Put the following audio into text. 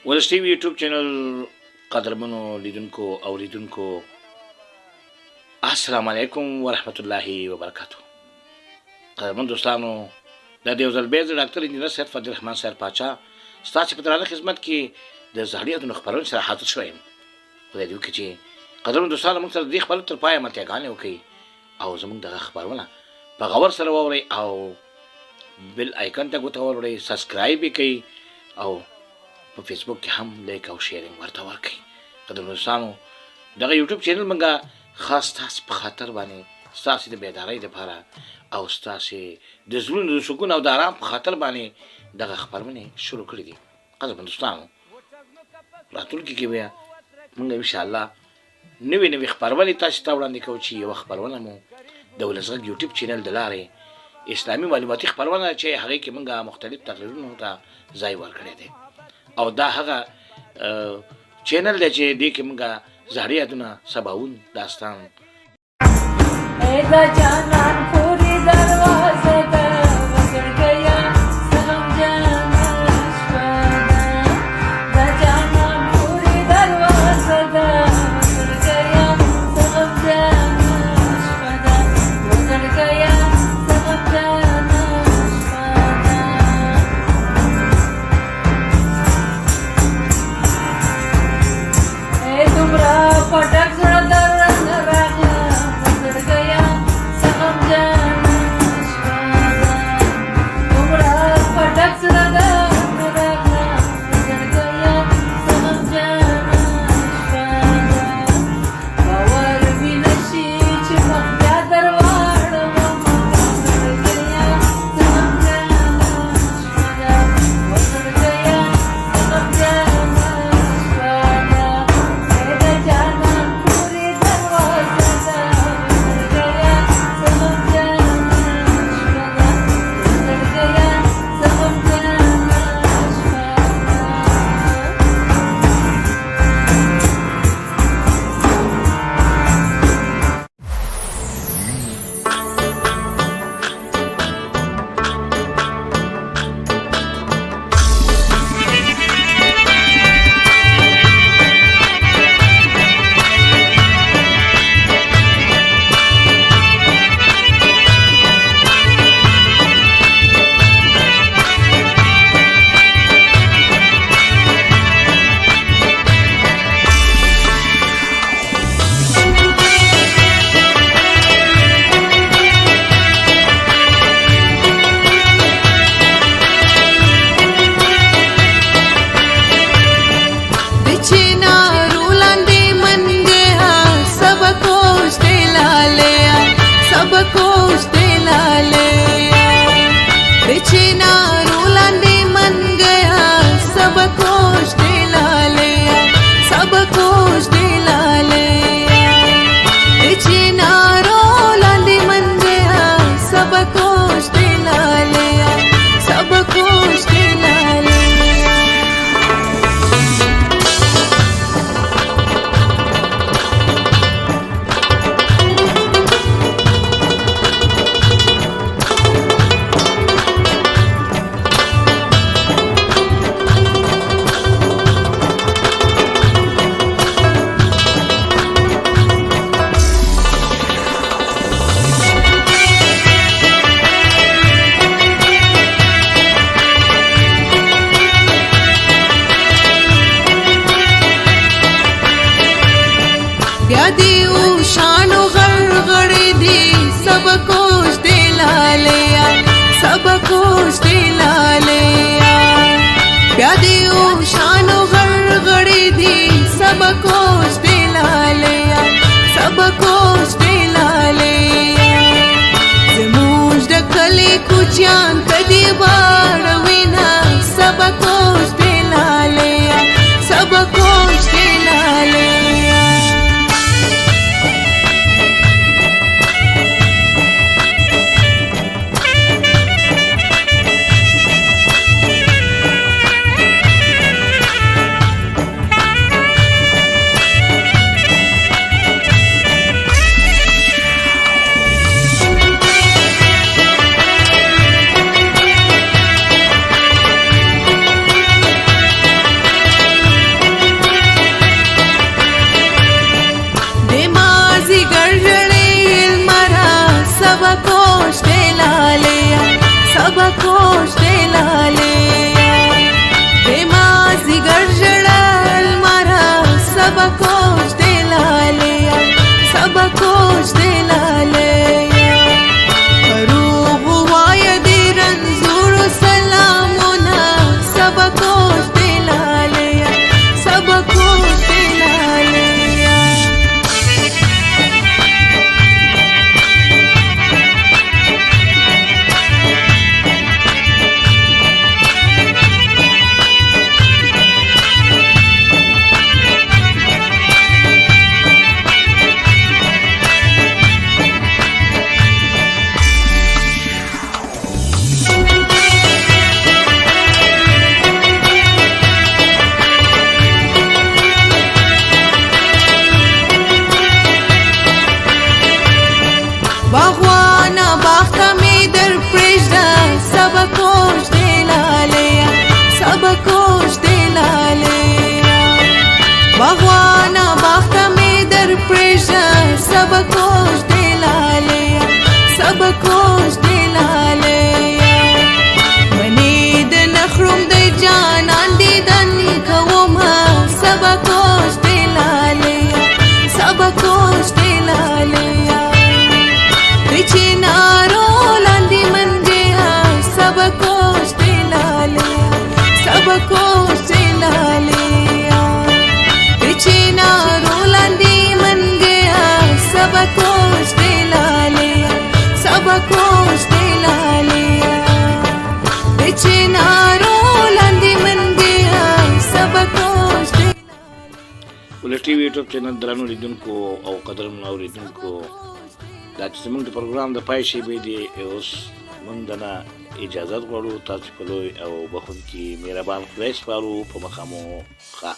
ولس ټي وي یوټیوب چینل قدرمنو لیدونکو اوریدونکو السلام علیکم ورحمت الله وبرکاتو. قدرمن دوستانو د دې ځل به ډاکټر انجینر سید فضل الرحمن صاحب پاچا ستاسو په درانه خدمت کې د زهري د خبرونو سره حاضر شوم. خدای دې وکړي چې قدرمن دوستانو موږ سره دې خبر تر پایه متګانې وکړي او زموږ د خبرونه په غور سره ووري او بل آیکن ته غوټه سبسکرایب وکړي او په فیسبوک کې هم لایک او شیرینګ ورته ورکړئ. قدرمن دوستانو دغه یوټیوب چینل موږ خاص تاسو په خاطر باندې ستاسو د بیدارۍ لپاره او ستاسو د زړونو د سکون او د آرام په خاطر باندې دغه خبرونه شروع کړې دي. قدرمن دوستانو راتلونکي کې بیا موږ ان شاء الله نوې خبرونه تاسو ته وړاندې کوو چې یو خبرونه مو د ولسغږ یوټیوب چینل د لارې اسلامي معلوماتي خبرونه چې هغه کې موږ مختلف تقریرونه ته ځای ورکړی دی او دا هغه چینل دی چې دې کې موږ زهري یادونه سباوون داستان سبکوش دلالیا بچینا رولاندی من گیا سبکوش دلالیا سبکوش دلالیا بچینا رولاندی من گیا سبکوش ولې ټي وي یوټیوب چینل درنو لیدونکو او قدرمنو اورېدونکو دا چې زموږ د پروګرام د پای شېبې دی اوس موږ دنه اجازت غواړو تاسو په لوی او بخښونکي مهربان خدای سپارو په مخامو ښه